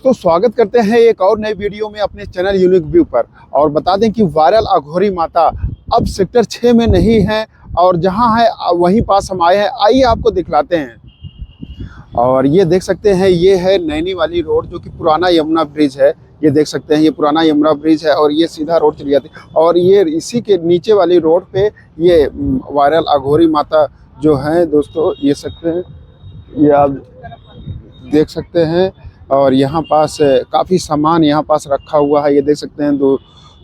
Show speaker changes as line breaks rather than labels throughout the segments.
दोस्तों स्वागत करते हैं एक और नए वीडियो में अपने चैनल यूनिक व्यू पर। और बता दें कि वायरल अघोरी माता अब सेक्टर 6 में नहीं है और जहां है वहीं पास हम आए हैं। आइए आपको दिखलाते हैं। और ये देख सकते हैं, ये है नैनी वाली रोड जो कि पुराना यमुना ब्रिज है। ये देख सकते हैं, ये पुराना यमुना ब्रिज है और ये सीधा रोड चली जाती है। और ये इसी के नीचे वाली रोड पे ये वायरल अघोरी माता जो है दोस्तों, ये सकते हैं, ये आप देख सकते हैं। और यहाँ पास काफ़ी सामान यहाँ पास रखा हुआ है। ये देख सकते हैं, दो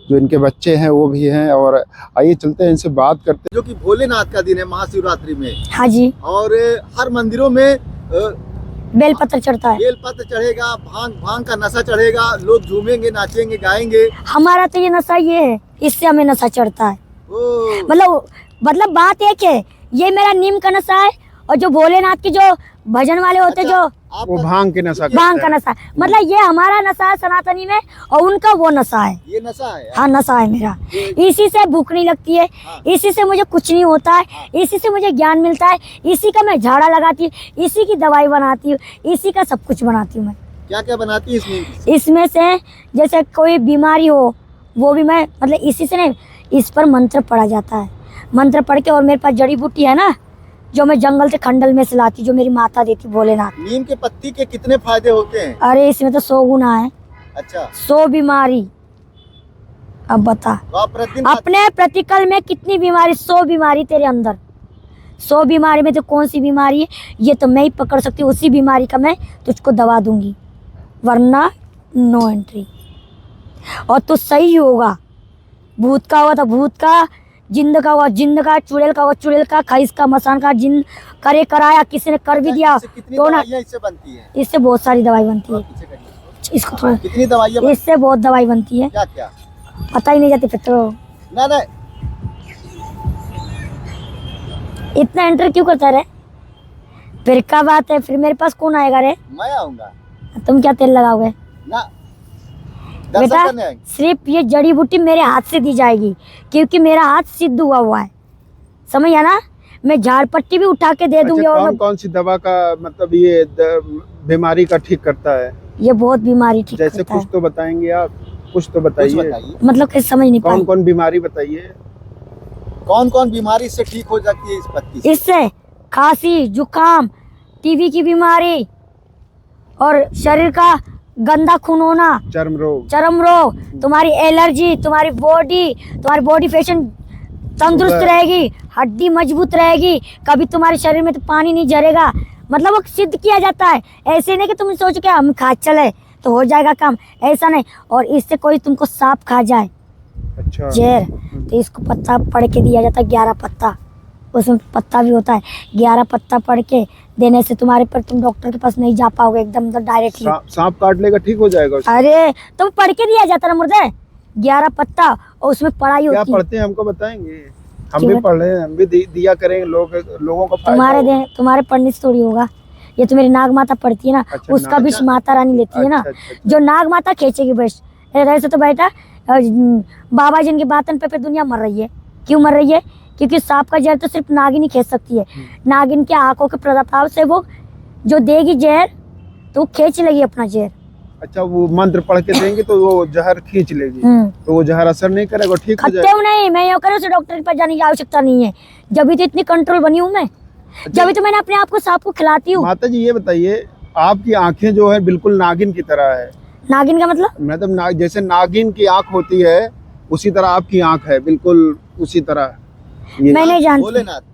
जो इनके बच्चे हैं वो भी हैं। और आइए चलते हैं, इनसे बात करते हैं।
जो कि भोलेनाथ का दिन है महाशिवरात्रि में।
हाँ जी।
और हर मंदिरों में
बेलपत्र चढ़ता है।
बेलपत्र चढ़ेगा, भांग का नशा चढ़ेगा, लोग झूमेंगे, नाचेंगे, गाएंगे।
हमारा तो ये नशा ये है, इससे हमें नशा चढ़ता है। मतलब बात एक है, ये मेरा नीम का नशा है। और जो भोलेनाथ के जो भजन वाले होते हैं, जो
वो भांग के नशा,
भांग का नशा, मतलब ये हमारा नशा है सनातनी में और उनका वो नशा है।
ये नशा है।
हाँ, नशा है मेरा। इसी से भूख नहीं लगती है, इसी से मुझे कुछ नहीं होता है, इसी से मुझे ज्ञान मिलता है, इसी का मैं झाड़ा लगाती हूँ, इसी की दवाई बनाती हूँ, इसी का सब कुछ बनाती हूँ मैं।
क्या क्या बनाती है
इसमें से जैसे कोई बीमारी हो वो भी मैं, मतलब इसी से नहीं, इस पर मंत्र पढ़ा जाता है। मंत्र पढ़ के, और मेरे पास जड़ी बूटी है ना, जो मैं जंगल से खंडल में से लाती, जो मेरी माता देती भोलेनाथ।
नीम के पत्ती के कितने फायदे होते हैं?
अरे इसमें तो 100 गुना है।
अच्छा,
100 बीमारी। अब बता,
तो आप प्रतिदिन
अपने प्रतिकल में कितनी बीमारी, 100 बीमारी तेरे अंदर। 100 बीमारी में तो कौन सी बीमारी है ये तो मैं ही पकड़ सकती हूँ। उसी बीमारी का मैं तुझको दवा दूंगी, वरना नो एंट्री। और तू सही होगा। भूत का हुआ तो भूत का, जिंद का हुआ जिंद का, चुड़ैल का हुआ चुड़ैल का, खईस का, मसान का, जिन करे कराया, किसी ने कर भी दिया तो ना,
इससे बनती है?
इससे बहुत सारी दवाई बनती है। इसको थोड़ा,
कितनी दवाइयाँ?
इससे बहुत दवाई बनती है।
क्या क्या?
पता ही नहीं जाती फिर तो।
ना
इतना एंटर क्यों करता रे? फिर क्या बात है, फिर मेरे पास कौन आएगा रे?
मैं आऊंगा।
तुम क्या तेल लगाओगे?
ना
बेटा, सिर्फ ये जड़ी बूटी मेरे हाथ से दी जाएगी, क्योंकि मेरा हाथ सिद्ध हुआ है, समझ या ना। मैं झाड़ पट्टी भी उठा के दे दूंगी।
और कौन सी दवा का मतलब ये बीमारी का ठीक करता है?
ये बहुत बीमारी ठीक
जैसे
करता है।
कुछ तो बताएंगे आप, कुछ तो बताइए।
मतलब कैसे, समझ नहीं पाई।
कौन कौन बीमारी बताइए?
कौन कौन बीमारी इससे ठीक हो जाती है इस पत्ती से?
इससे खांसी, जुकाम, टीबी की बीमारी, और शरीर का गंदा खून होना, चर्म रोग, तुम्हारी एलर्जी, तुम्हारी बॉडी फैशन तंदुरुस्त रहेगी, हड्डी मजबूत रहेगी, कभी तुम्हारे शरीर में तो पानी नहीं झरेगा। मतलब वो सिद्ध किया जाता है। ऐसे नहीं कि तुम सोचो कि हम खा चले तो हो जाएगा काम, ऐसा नहीं। और इससे कोई तुमको सांप खा जाए,
अच्छा,
जहर, तो इसको पत्ता पढ़ के दिया जाता है, 11 पत्ता, उसमें पत्ता भी होता है। 11 पत्ता पढ़ के देने से तुम्हारे पर, तुम डॉक्टर के पास नहीं जा पाओगे एकदम डायरेक्टली।
सांप काट लेगा ठीक हो जाएगा उसको?
अरे तो पढ़ के दिया जाता ना मुर्दे, 11 पत्ता, और उसमें पढ़ाई होती है।
क्या पढ़ते हैं हमको बताएंगे? हम भी पढ़ रहे हैं, हम भी दिया करेंगे, लोगों को
तुम्हारे पढ़ने से थोड़ी होगा। ये तो मेरी नाग माता पढ़ती है ना। अच्छा, उसका भी माता रानी लेती है ना। अच्छा। जो नाग माता खींचेगी बस। ऐसे तो बेटा बाबा जी की बातन पे दुनिया मर रही है। क्यों मर रही है? क्योंकि सांप का जहर तो सिर्फ नागिन ही खींच सकती है। नागिन के आंखों के प्रभाव से वो जो देगी जहर, तो वो खींच लेगी अपना जहर।
अच्छा, वो मंत्र पढ़ के देंगे तो वो जहर खींच लेगी, तो वो जहर असर नहीं करेगा, ठीक हो जाएगा?
नहीं, मैं ये करूँ डॉक्टर के पास जाने की आवश्यकता नहीं है। जब भी तो इतनी कंट्रोल बनी हूँ मैं, जब भी तो मैंने अपने आप को सांप को खिलाती हूँ।
माता जी ये बताइए, आपकी आंखें जो है बिल्कुल नागिन की तरह है।
नागिन का मतलब
जैसे नागिन की आंख होती है उसी तरह आपकी आंख है, बिल्कुल उसी तरह।
मैं नहीं जानती।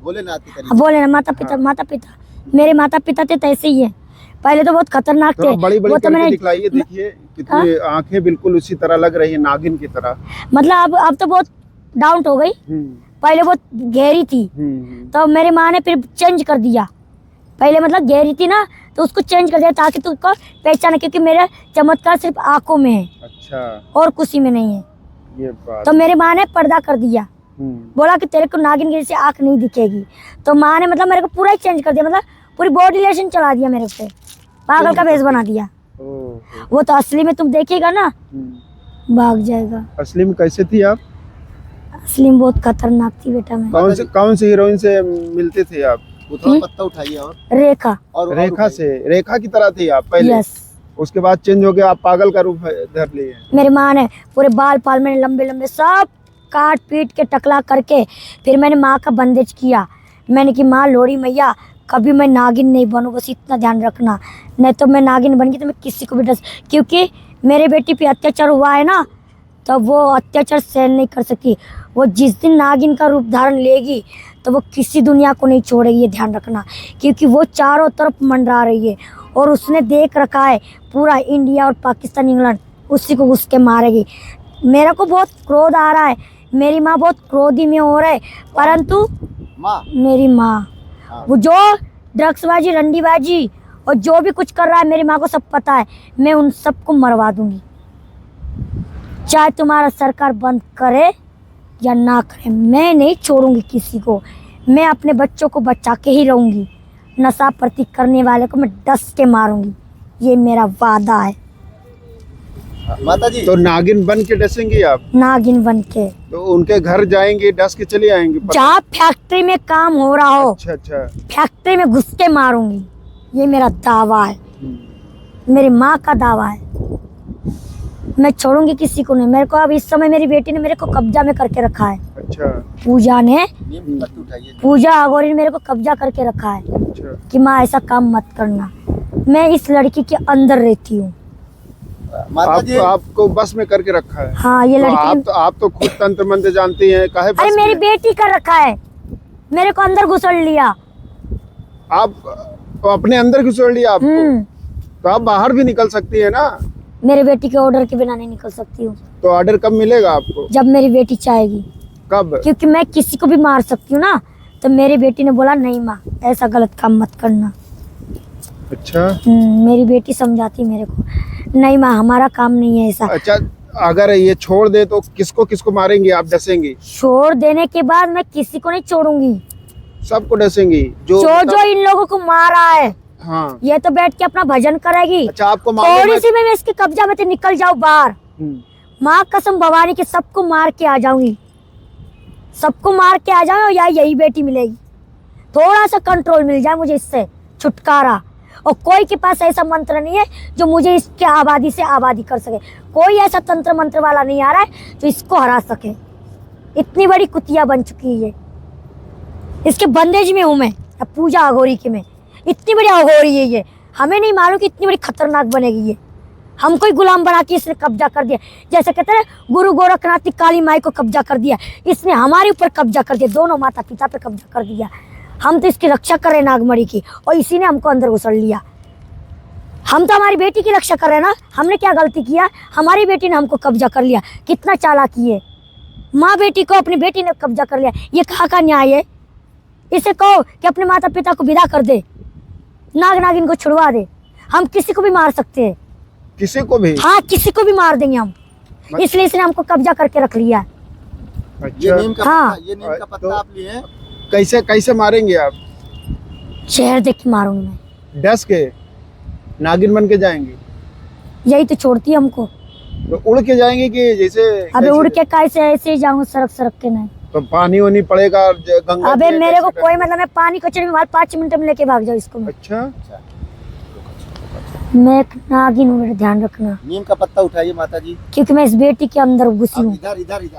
भोलेनाथ की तरह।
भोलेनाथ माता पिता मेरे माता पिता थे तैसे ही है। पहले तो बहुत खतरनाक थे।
बड़ी बड़ी करके दिखलाइए, देखिए कितनी आंखें बिल्कुल उसी तरह लग रही है, नागिन की तरह।
मतलब अब तो बहुत डाउन हो गई। पहले बहुत गहरी थी, तो मेरी माँ ने फिर चेंज कर दिया। पहले मतलब गहरी थी ना, तो उसको चेंज कर दिया ताकि तुमको पहचाने, क्योंकि मेरा चमत्कार सिर्फ आंखों में है। अच्छा। और किसी में नहीं है ये बात। तो मेरी माँ ने पर्दा कर दिया, बोला कि तेरे को नागिन की जैसे आंख नहीं दिखेगी। तो माँ ने मतलब मेरे को पूरा ही चेंज कर दिया, मतलब पूरी बॉडी लेशन चला दिया मेरे पे, पागल का भेष बना दिया। वो तो असली में तुम देखिएगा ना, भाग जाएगा।
असली में कैसे थी आप?
असली में बहुत खतरनाक थी बेटा। मैं
कौन सी हीरोइन से मिलते थे आप?
पत्ता उठाइए। और
रेखा।
रेखा से, रेखा की तरह थी आप पहले?
यस।
उसके बाद चेंज हो गया, आप पागल का रूप धर लिए।
मेरी माँ ने पूरे बाल पाल मैंने लंबे लंबे सब काट पीट के टकला करके फिर मैंने माँ का बंदेज किया। मैंने कि माँ लोड़ी मैया कभी मैं नागिन नहीं बनूँ, बस इतना ध्यान रखना, नहीं तो मैं नागिन बन गई तो मैं किसी को भी डर, क्योंकि मेरे बेटी पे अत्याचार हुआ है ना, तो वो अत्याचार सहन नहीं कर सकती। वो जिस दिन नागिन का रूप धारण लेगी तो वो किसी दुनिया को नहीं छोड़ेगी, ये ध्यान रखना, क्योंकि वो चारों तरफ मंडरा रही है और उसने देख रखा है पूरा इंडिया और पाकिस्तान इंग्लैंड उसी को घुस के मारेगी। मेरे को बहुत क्रोध आ रहा है, मेरी माँ बहुत क्रोधी में हो रहा है, परंतु
माँ
मेरी माँ वो जो ड्रग्सबाजी रंडीबाजी और जो भी कुछ कर रहा है मेरी माँ को सब पता है, मैं उन सबको मरवा दूंगी, चाहे तुम्हारा सरकार बंद करे या ना करे, मैं नहीं छोड़ूंगी किसी को। मैं अपने बच्चों को बचा के ही रहूंगी, नशा प्रति करने वाले को मैं डस के मारूंगी, ये मेरा वादा है।
माता जी
तो नागिन बन के डसेंगी आप?
नागिन बन के
तो उनके घर जाएंगे, डस के चले आएंगे?
जहाँ फैक्ट्री में काम हो रहा हो
अच्छा अच्छा।
फैक्ट्री में घुस के मारूंगी, ये मेरा दावा है, मेरी माँ का दावा है। मैं छोड़ूंगी किसी को नहीं। मेरे को अब इस समय मेरी बेटी ने मेरे को कब्जा में करके रखा है,
अच्छा
पूजा ने,
नीम की पत्ती उठाइए।
पूजा अगोरी ने मेरे को कब्जा करके रखा है
अच्छा।
कि माँ ऐसा काम मत करना। मैं इस लड़की के अंदर रहती हूँ।
माता जी
आपको बस में करके रखा है?
हाँ ये
तो
लड़की
आप तो खुद तंत्र मंत्र जानती हैं, काहे बस
अरे मेरी
में?
बेटी कर रखा है, मेरे को अंदर घुसड़ लिया।
आप तो अपने अंदर घुसड़ लिया आपको,
हम्म,
तो आप बाहर भी निकल सकती है ना?
मेरे बेटी के ऑर्डर के बिना नहीं निकल सकती हूँ।
तो ऑर्डर कब मिलेगा आपको?
जब मेरी बेटी चाहेगी,
कब?
क्योंकि मैं किसी को भी मार सकती हूँ ना, तो मेरी बेटी ने बोला नहीं माँ ऐसा गलत काम मत करना।
अच्छा
मेरी बेटी समझाती मेरे को, नहीं माँ हमारा काम नहीं है ऐसा।
अच्छा, अगर ये छोड़ दे तो किसको किसको मारेंगे आप, डसेंगी?
छोड़ देने के बाद मैं किसी को नहीं छोड़ूंगी,
सबको डसेंगी
जो जो इन लोगों को मारा है।
हाँ।
ये तो बैठ के अपना भजन करेगी।
अच्छा, आपको मालूम
थोड़ी
है?
सी मैं इसके कब्जा में से निकल जाऊं बाहर, माँ कसम भवानी के सबको मार के आ जाऊंगी, सबको मार के आ जाऊंगी, या यही बेटी मिलेगी। थोड़ा सा कंट्रोल मिल जाए मुझे इससे छुटकारा, और कोई के पास ऐसा मंत्र नहीं है जो मुझे इसके आबादी से आबादी कर सके। कोई ऐसा तंत्र मंत्र वाला नहीं आ रहा है जो इसको हरा सके। इतनी बड़ी कुतिया बन चुकी है, इसके बंदेज में हूं मैं, अब पूजा अघोरी की में। इतनी बड़ी अघोरी है ये, हमें नहीं मालूम कि इतनी बड़ी खतरनाक बनेगी ये। हमको ही गुलाम बना के इसने कब्जा कर दिया, जैसे कहते हैं गुरु गोरखनाथ की काली माई को कब्जा कर दिया, इसने हमारे ऊपर कब्जा कर दिया, दोनों माता पिता पे कब्जा कर दिया। हम तो इसकी रक्षा कर रहे नागमणि की, और इसी ने हमको अंदर घुसड़ लिया। हम तो हमारी बेटी की रक्षा कर रहे हैं ना, हमने क्या गलती किया? हमारी बेटी ने हमको कब्जा कर लिया। कितना चालाकी है, माँ बेटी को अपनी बेटी ने कब्जा कर लिया, ये कहाँ का न्याय है? इसे कहो कि अपने माता पिता को विदा कर दे, नाग नागिन को छुड़वा दे। हम किसी को भी मार सकते हैं,
किसी को भी?
हाँ किसी को भी मार देंगे हम, इसलिए इसने हमको कब्जा करके रख लिया।
ये
अच्छा,
नीम का
हाँ।
पत्ता, ये नीम का पत्ता
तो-
आप लिए हैं?
कैसे कैसे मारेंगे आप?
शहर देख के मारूंगी मैं,
डस के नागिन बन के जाएंगे?
यही तो छोड़ती है हमको।
तो उड़ के जाएंगे कि जैसे?
अबे
कैसे?
उड़ के कैसे, ऐसे ही जाऊँ सरक सरक के? नहीं
तो पानी वानी पड़ेगा गंगा
अबे
में,
मेरे को
कैसे
कोई मतलब, मैं पानी कचरे में 5 मिनट में लेके भाग जाऊँ इसको मैं।
अच्छा,
मैं एक नागिन हूँ, मेरा ध्यान रखना,
नीम का पत्ता उठाइए माता जी।
क्योंकि मैं इस बेटी के अंदर घुसी
अब
हूँ।
इधर इधर इधर